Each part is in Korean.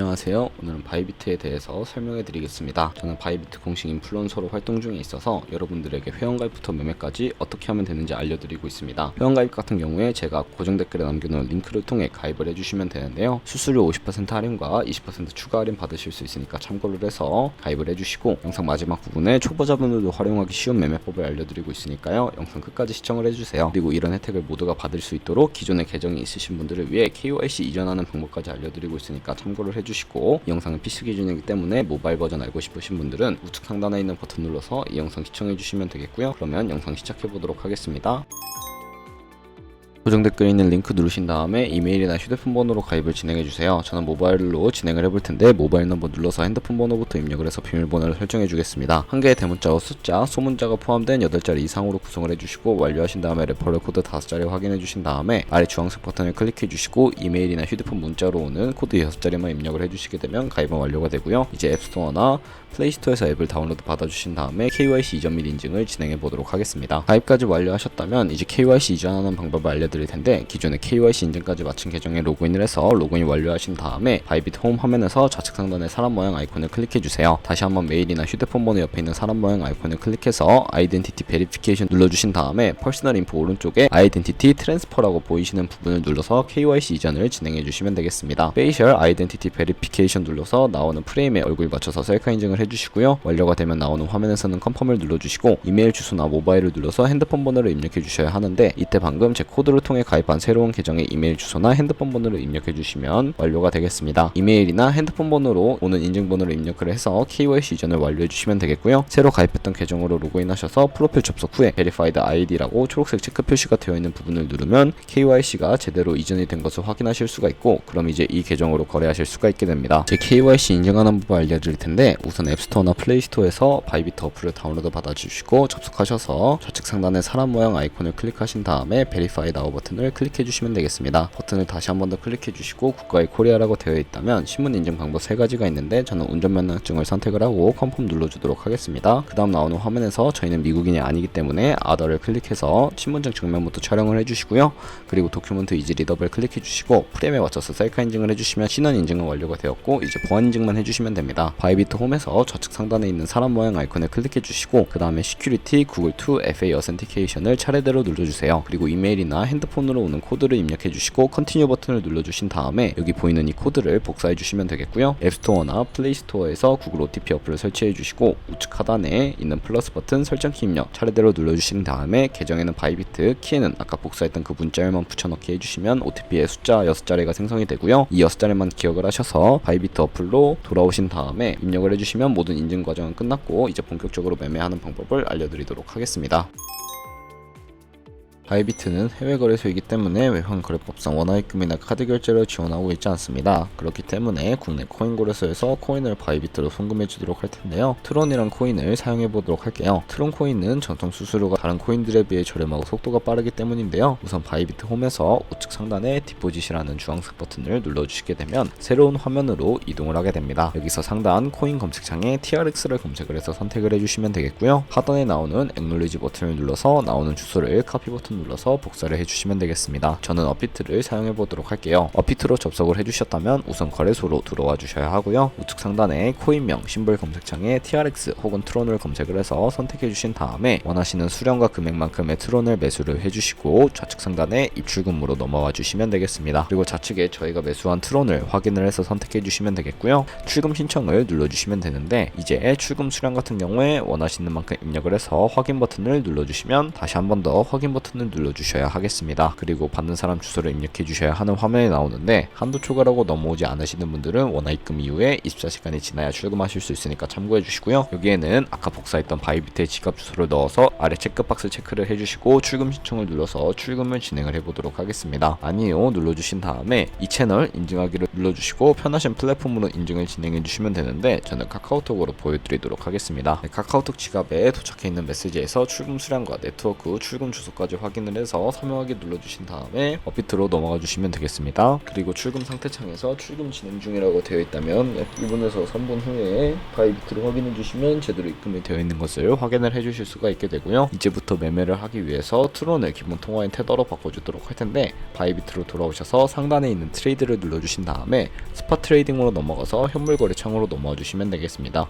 안녕하세요. 오늘은 바이비트에 대해서 설명해 드리겠습니다. 저는 바이비트 공식 인플루언서로 활동 중에 있어서 여러분들에게 회원가입부터 매매까지 어떻게 하면 되는지 알려드리고 있습니다. 회원가입 같은 경우에 제가 고정 댓글에 남겨놓은 링크를 통해 가입을 해주시면 되는데요. 수수료 50% 할인과 20% 추가 할인 받으실 수 있으니까 참고를 해서 가입을 해주시고, 영상 마지막 부분에 초보자분들도 활용하기 쉬운 매매법을 알려드리고 있으니까요. 영상 끝까지 시청을 해주세요. 그리고 이런 혜택을 모두가 받을 수 있도록 기존에 계정이 있으신 분들을 위해 KYC 이전하는 방법까지 알려드리고 있으니까 참고를 해주시고, 이 영상은 PC 기준이기 때문에 모바일 버전 알고 싶으신 분들은 우측 상단에 있는 버튼 눌러서 이 영상 시청해주시면 되겠고요. 그러면 영상 시작해보도록 하겠습니다. 고정 댓글에 있는 링크 누르신 다음에 이메일이나 휴대폰 번호로 가입을 진행해주세요. 저는 모바일로 진행을 해볼 텐데 모바일 넘버 눌러서 핸드폰 번호부터 입력을 해서 비밀번호를 설정해주겠습니다. 한 개의 대문자와 숫자, 소문자가 포함된 8자리 이상으로 구성을 해주시고, 완료하신 다음에 레퍼럴 코드 5자리 확인해주신 다음에 아래 주황색 버튼을 클릭해주시고 이메일이나 휴대폰 문자로 오는 코드 6자리만 입력을 해주시게 되면 가입은 완료가 되고요. 이제 앱스토어나 플레이스토어에서 앱을 다운로드 받아주신 다음에 KYC 이전 및 인증을 진행해보도록 하겠습니다. 가입까지 완료하셨다면 이제 KYC 이전하는 방법을 알려드릴 텐데, 기존에 KYC 인증까지 마친 계정에 로그인을 해서 로그인 완료하신 다음에 바이비트 홈 화면에서 좌측 상단의 사람 모양 아이콘을 클릭해주세요. 다시 한번 메일이나 휴대폰 번호 옆에 있는 사람 모양 아이콘을 클릭해서 아이덴티티 베리피케이션 눌러주신 다음에 퍼스널 인포 오른쪽에 아이덴티티 트랜스퍼라고 보이시는 부분을 눌러서 KYC 이전을 진행해주시면 되겠습니다. 페이셜 아이덴티티 베리피케이션 눌러서 나오는 프레임에 얼굴 맞춰서 셀카 인증을 해주시고요. 완료가 되면 나오는 화면에서는 컨펌을 눌러주시고 이메일 주소나 모바일을 눌러서 핸드폰 번호를 입력해 주셔야 하는데, 이때 방금 제 코드를 통해 가입한 새로운 계정의 이메일 주소나 핸드폰 번호를 입력해 주시면 완료가 되겠습니다. 이메일이나 핸드폰 번호로 오는 인증번호를 입력을 해서 KYC 이전을 완료해 주시면 되겠고요. 새로 가입했던 계정으로 로그인하셔서 프로필 접속 후에 Verified ID라고 초록색 체크 표시가 되어 있는 부분을 누르면 KYC가 제대로 이전이 된 것을 확인하실 수가 있고, 그럼 이제 이 계정으로 거래하실 수가 있게 됩니다. 제 KYC 인증하는 법을 알려드릴 텐데, 우선 앱스토어나 플레이스토어에서 바이비트 어플을 다운로드 받아주시고 접속하셔서 좌측 상단의 사람 모양 아이콘을 클릭하신 다음에 Verify Now 버튼을 클릭해 주시면 되겠습니다. 버튼을 다시 한 번 더 클릭해 주시고 국가의 코리아라고 되어 있다면 신문 인증 방법 3가지가 있는데, 저는 운전면허증을 선택을 하고 컨펌 눌러주도록 하겠습니다. 그 다음 나오는 화면에서 저희는 미국인이 아니기 때문에 아더를 클릭해서 신분증 증명부터 촬영을 해주시고요. 그리고 도큐먼트 이지 리더블 클릭해 주시고 프레임에 맞춰서 셀카 인증을 해주시면 신원 인증은 완료가 되었고, 이제 보안 인증만 해주시면 됩니다. 바이비트 홈에서 좌측 상단에 있는 사람 모양 아이콘을 클릭해 주시고 그 다음에 시큐리티 구글2 FA 어센티케이션을 차례대로 눌러주세요. 그리고 이메일이나 핸드폰으로 오는 코드를 입력해 주시고 컨티뉴 버튼을 눌러주신 다음에 여기 보이는 이 코드를 복사해 주시면 되겠고요. 앱스토어나 플레이스토어에서 구글 OTP 어플을 설치해 주시고 우측 하단에 있는 플러스 버튼 설정키 입력 차례대로 눌러주신 다음에 계정에는 바이비트, 키에는 아까 복사했던 그 문자열만 붙여넣기 해주시면 OTP의 숫자 6자리가 생성이 되고요. 이 6자리만 기억을 하셔서 바이비트 어플로 돌아오신 다음에 입력을 해주시면 모든 인증 과정은 끝났고, 이제 본격적으로 매매하는 방법을 알려드리도록 하겠습니다. 바이비트는 해외 거래소이기 때문에 외환 거래법상 원화입금이나 카드 결제를 지원하고 있지 않습니다. 그렇기 때문에 국내 코인 거래소에서 코인을 바이비트로 송금해 주도록 할 텐데요. 트론이란 코인을 사용해 보도록 할게요. 트론 코인은 전통 수수료가 다른 코인들에 비해 저렴하고 속도가 빠르기 때문인데요. 우선 바이비트 홈에서 우측 상단에 디포짓이라는 주황색 버튼을 눌러주시게 되면 새로운 화면으로 이동을 하게 됩니다. 여기서 상단 코인 검색창에 TRX를 검색을 해서 선택을 해주시면 되겠고요. 하단에 나오는 Acknowledge 버튼을 눌러서 나오는 주소를 카피 버튼 눌러서 복사를 해주시면 되겠습니다. 저는 업비트를 사용해 보도록 할게요. 업비트로 접속을 해주셨다면 우선 거래소로 들어와 주셔야 하고요. 우측 상단에 코인명, 심볼 검색창에 TRX 혹은 트론을 검색을 해서 선택해 주신 다음에 원하시는 수량과 금액만큼의 트론을 매수를 해주시고 좌측 상단에 입출금으로 넘어와 주시면 되겠습니다. 그리고 좌측에 저희가 매수한 트론을 확인을 해서 선택해 주시면 되겠고요. 출금 신청을 눌러주시면 되는데, 이제 출금 수량 같은 경우에 원하시는 만큼 입력을 해서 확인 버튼을 눌러주시면 다시 한 번 더 확인 버튼을 눌러주셔야 하겠습니다. 그리고 받는 사람 주소를 입력해 주셔야 하는 화면이 나오는데, 한도 초과라고 넘어오지 않으시는 분들은 원화 입금 이후에 24시간이 지나야 출금하실 수 있으니까 참고해 주시고요. 여기에는 아까 복사했던 바이비트의 지갑 주소를 넣어서 아래 체크박스 체크를 해주시고 출금 신청을 눌러서 출금을 진행을 해보도록 하겠습니다. 아니요 눌러주신 다음에 이 채널 인증하기를 눌러주시고 편하신 플랫폼으로 인증을 진행해 주시면 되는데, 저는 카카오톡으로 보여드리도록 하겠습니다. 카카오톡 지갑에 도착해 있는 메시지에서 출금 수량과 네트워크 출금 주소까지 확인 확인을 해서 설명하기 눌러주신 다음에 업비트로 넘어가 주시면 되겠습니다. 그리고 출금 상태 창에서 출금 진행 중이라고 되어 있다면 약 1분에서 3분 후에 바이비트를 확인해 주시면 제대로 입금이 되어 있는 것을 확인을 해 주실 수가 있게 되고요. 이제부터 매매를 하기 위해서 트론을 기본 통화인 테더로 바꿔주도록 할 텐데, 바이비트로 돌아오셔서 상단에 있는 트레이드를 눌러주신 다음에 스팟 트레이딩으로 넘어가서 현물 거래 창으로 넘어와 주시면 되겠습니다.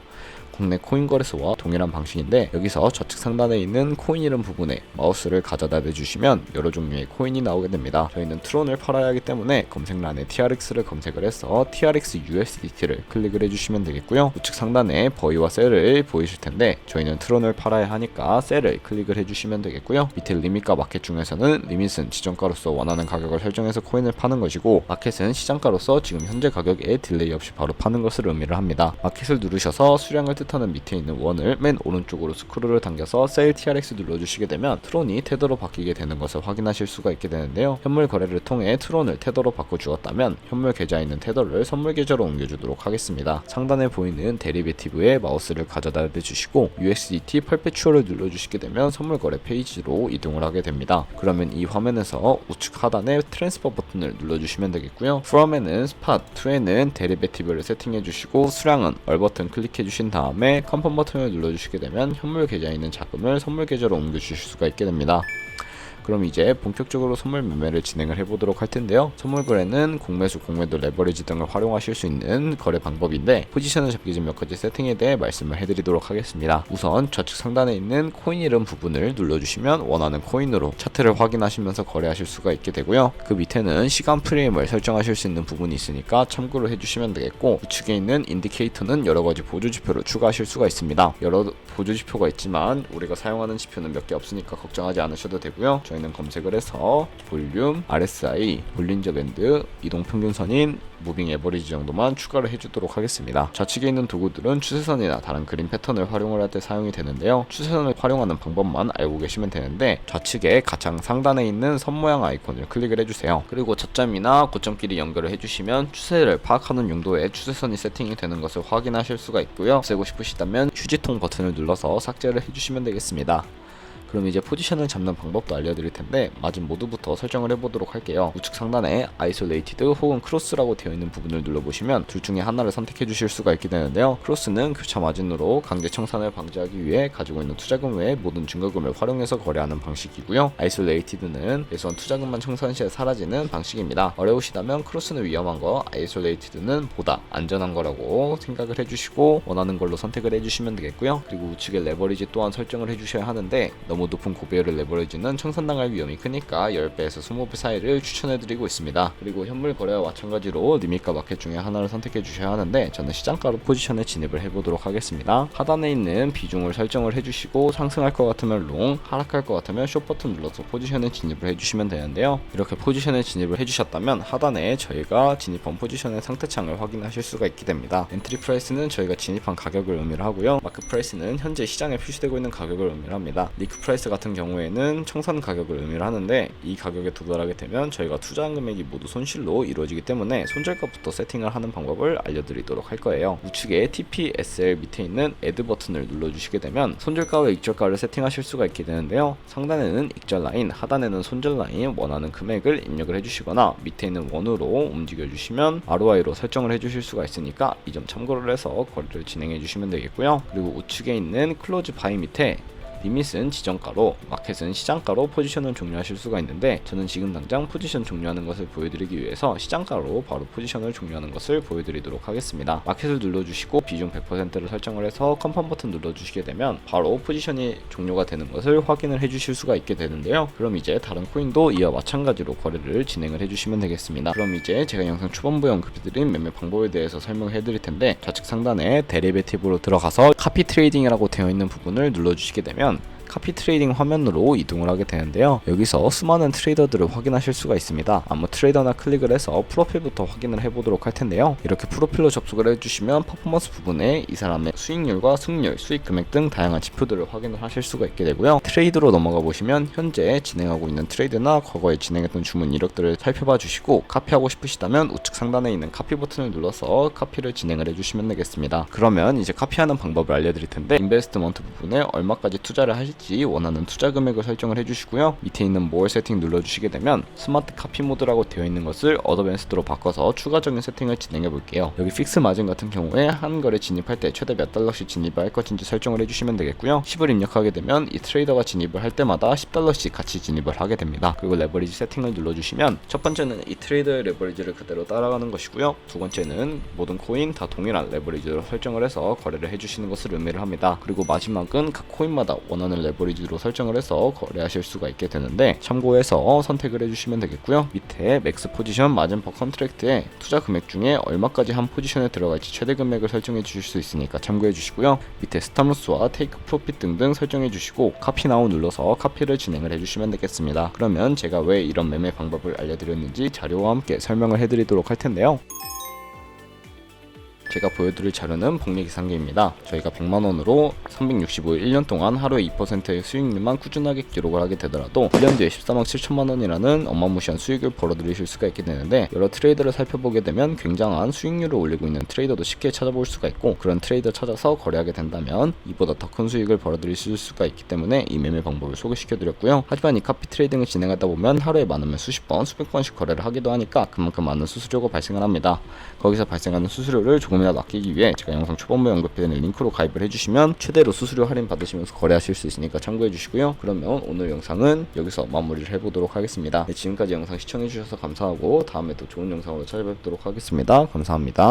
국내 코인 거래소와 동일한 방식인데, 여기서 좌측 상단에 있는 코인 이름 부분에 마우스를 가져다 대주시면 여러 종류의 코인이 나오게 됩니다. 저희는 트론을 팔아야 하기 때문에 검색란에 TRX를 검색을 해서 TRX USDT를 클릭을 해주시면 되겠고요. 우측 상단에 버이와 셀을 보이실 텐데, 저희는 트론을 팔아야 하니까 셀을 클릭을 해주시면 되겠고요. 밑에 리밋과 마켓 중에서는 리밋은 지정가로서 원하는 가격을 설정해서 코인을 파는 것이고, 마켓은 시장가로서 지금 현재 가격에 딜레이 없이 바로 파는 것을 의미를 합니다. 마켓을 누르셔서 수량을 뜻하는 밑에 있는 원을 맨 오른쪽으로 스크롤을 당겨서 셀 TRX 눌러주시게 되면 트론이 테더로 바뀌게 되는 것을 확인하실 수가 있게 되는데요. 현물 거래를 통해 트론을 테더로 바꿔주었다면 현물 계좌에 있는 테더를 선물 계좌로 옮겨주도록 하겠습니다. 상단에 보이는 데리베티브에 마우스를 가져다 대주시고 USDT 퍼페추얼을 눌러주시게 되면 선물 거래 페이지로 이동을 하게 됩니다. 그러면 이 화면에서 우측 하단에 트랜스퍼 버튼을 눌러주시면 되겠고요. from에는 스팟, to에는 데리베티브를 세팅해 주시고 수량은 얼 버튼 클릭해 주신 다음에 컨펌 버튼을 눌러주시게 되면 현물 계좌에 있는 자금을 선물 계좌로 옮겨주실 수가 있게 됩니다. 그럼 이제 본격적으로 선물 매매를 진행을 해보도록 할 텐데요. 선물 거래는 공매수, 공매도, 레버리지 등을 활용하실 수 있는 거래 방법인데, 포지션을 잡기 전 몇 가지 세팅에 대해 말씀을 해드리도록 하겠습니다. 우선 좌측 상단에 있는 코인 이름 부분을 눌러주시면 원하는 코인으로 차트를 확인하시면서 거래하실 수가 있게 되고요. 그 밑에는 시간 프레임을 설정하실 수 있는 부분이 있으니까 참고를 해주시면 되겠고, 우측에 있는 인디케이터는 여러 가지 보조 지표를 추가하실 수가 있습니다. 여러 보조 지표가 있지만 우리가 사용하는 지표는 몇 개 없으니까 걱정하지 않으셔도 되고요. 저희는 검색을 해서 볼륨, RSI, 볼린저 밴드, 이동 평균선인 무빙 에버리지 정도만 추가를 해주도록 하겠습니다. 좌측에 있는 도구들은 추세선이나 다른 그림 패턴을 활용을 할 때 사용이 되는데요. 추세선을 활용하는 방법만 알고 계시면 되는데, 좌측에 가장 상단에 있는 선 모양 아이콘을 클릭을 해주세요. 그리고 저점이나 고점끼리 연결을 해주시면 추세를 파악하는 용도의 추세선이 세팅이 되는 것을 확인하실 수가 있고요. 없애고 싶으시다면 휴지통 버튼을 눌러서 삭제를 해주시면 되겠습니다. 그럼 이제 포지션을 잡는 방법도 알려드릴 텐데, 마진 모드부터 설정을 해보도록 할게요. 우측 상단에 아이솔레이티드 혹은 크로스라고 되어 있는 부분을 눌러보시면 둘 중에 하나를 선택해 주실 수가 있게 되는데요. 크로스는 교차 마진으로 강제 청산을 방지하기 위해 가지고 있는 투자금 외의 모든 증거금을 활용해서 거래하는 방식이고요. 아이솔레이티드는 예선 투자금만 청산 시에 사라지는 방식입니다. 어려우시다면 크로스는 위험한 거, 아이솔레이티드는 보다 안전한 거라고 생각을 해주시고 원하는 걸로 선택을 해주시면 되겠고요. 그리고 우측에 레버리지 또한 설정을 해주셔야 하는데, 너무 높은 고배율을 레버리지는 청산당할 위험이 크니까 10배에서 20배 사이를 추천해드리고 있습니다. 그리고 현물 거래와 마찬가지로 리밋과 마켓 중에 하나를 선택해 주셔야 하는데, 저는 시장가로 포지션에 진입을 해보도록 하겠습니다. 하단에 있는 비중을 설정을 해주시고 상승할 것 같으면 롱, 하락할 것 같으면 숏 버튼 눌러서 포지션에 진입을 해주시면 되는데요. 이렇게 포지션에 진입을 해주셨다면 하단에 저희가 진입한 포지션의 상태창을 확인하실 수가 있게 됩니다. 엔트리 프라이스는 저희가 진입한 가격을 의미를 하고요. 마크 프라이스는 현재 시장에 표시되고 있는 가격을 의미를 합니다. 리크 프라이스 같은 경우에는 청산 가격을 의미를 하는데, 이 가격에 도달하게 되면 저희가 투자한 금액이 모두 손실로 이루어지기 때문에 손절가부터 세팅을 하는 방법을 알려드리도록 할 거예요. 우측에 TPSL 밑에 있는 Add 버튼을 눌러주시게 되면 손절가와 익절가를 세팅하실 수가 있게 되는데요. 상단에는 익절 라인, 하단에는 손절 라인 원하는 금액을 입력을 해주시거나 밑에 있는 원으로 움직여주시면 ROI로 설정을 해주실 수가 있으니까 이 점 참고를 해서 거래를 진행해 주시면 되겠고요. 그리고 우측에 있는 클로즈 바이 밑에 리밋은 지정가로, 마켓은 시장가로 포지션을 종료하실 수가 있는데, 저는 지금 당장 포지션 종료하는 것을 보여드리기 위해서 시장가로 바로 포지션을 종료하는 것을 보여드리도록 하겠습니다. 마켓을 눌러주시고 비중 100%를 설정을 해서 컨펌 버튼 눌러주시게 되면 바로 포지션이 종료가 되는 것을 확인을 해주실 수가 있게 되는데요. 그럼 이제 다른 코인도 이와 마찬가지로 거래를 진행을 해주시면 되겠습니다. 그럼 이제 제가 영상 초반부에 언급해드린 매매 방법에 대해서 설명해 드릴 텐데, 좌측 상단에 데리베티브로 들어가서 카피 트레이딩이라고 되어 있는 부분을 눌러주시게 되면 카피 트레이딩 화면으로 이동을 하게 되는데요. 여기서 수많은 트레이더들을 확인하실 수가 있습니다. 아무 트레이더나 클릭을 해서 프로필부터 확인을 해보도록 할 텐데요. 이렇게 프로필로 접속을 해주시면 퍼포먼스 부분에 이 사람의 수익률과 승률, 수익 금액 등 다양한 지표들을 확인을 하실 수가 있게 되고요. 트레이드로 넘어가 보시면 현재 진행하고 있는 트레이드나 과거에 진행했던 주문 이력들을 살펴봐 주시고, 카피하고 싶으시다면 우측 상단에 있는 카피 버튼을 눌러서 카피를 진행을 해주시면 되겠습니다. 그러면 이제 카피하는 방법을 알려드릴 텐데, 인베스트먼트 부분에 얼마까지 투자를 하실지 될지 원하는 투자 금액을 설정을 해주시고요. 밑에 있는 more 세팅 눌러주시게 되면 스마트 카피 모드라고 되어 있는 것을 어드밴스드로 바꿔서 추가적인 세팅을 진행해 볼게요. 여기 픽스 마진 같은 경우에 한 거래 진입할 때 최대 몇 달러씩 진입을 할 것인지 설정을 해주시면 되겠고요. 10을 입력하게 되면 이 트레이더가 진입을 할 때마다 10달러씩 같이 진입을 하게 됩니다. 그리고 레버리지 세팅을 눌러주시면 첫 번째는 이 트레이더의 레버리지를 그대로 따라가는 것이고요. 두 번째는 모든 코인 다 동일한 레버리지로 설정을 해서 거래를 해주시는 것을 의미를 합니다. 그리고 마지막은 각 코인마다 원하는 레버리지로 설정을 해서 거래하실 수가 있게 되는데 참고해서 선택을 해주시면 되겠고요. 밑에 맥스 포지션 마진 퍼 컨트랙트에 투자 금액 중에 얼마까지 한 포지션에 들어갈지 최대 금액을 설정해 주실 수 있으니까 참고해 주시고요. 밑에 스탑로스와 테이크 프로핏 등등 설정해 주시고 카피 나우 눌러서 카피를 진행을 해주시면 되겠습니다. 그러면 제가 왜 이런 매매 방법을 알려드렸는지 자료와 함께 설명을 해드리도록 할 텐데요. 제가 보여드릴 자료는 복리계산기입니다. 저희가 100만원으로 365일 1년 동안 하루에 2%의 수익률만 꾸준하게 기록을 하게 되더라도 1년 뒤에 14만 7천만원이라는 어마무시한 수익을 벌어들이실 수가 있게 되는데, 여러 트레이더를 살펴보게 되면 굉장한 수익률을 올리고 있는 트레이더도 쉽게 찾아볼 수가 있고, 그런 트레이더 찾아서 거래하게 된다면 이보다 더 큰 수익을 벌어들이실 수가 있기 때문에 이 매매 방법을 소개시켜 드렸고요. 하지만 이 카피 트레이딩을 진행하다 보면 하루에 많으면 수십 번, 수백 번씩 거래를 하기도 하니까 그만큼 많은 수수료가 발생을 합니다. 거기서 발생하는 수수료를 조금이라도 아끼기 위해 제가 영상 초반부에 언급해드린 링크로 가입을 해주시면 최대로 수수료 할인 받으시면서 거래하실 수 있으니까 참고해 주시고요. 그러면 오늘 영상은 여기서 마무리를 해보도록 하겠습니다. 네, 지금까지 영상 시청해 주셔서 감사하고 다음에 또 좋은 영상으로 찾아뵙도록 하겠습니다. 감사합니다.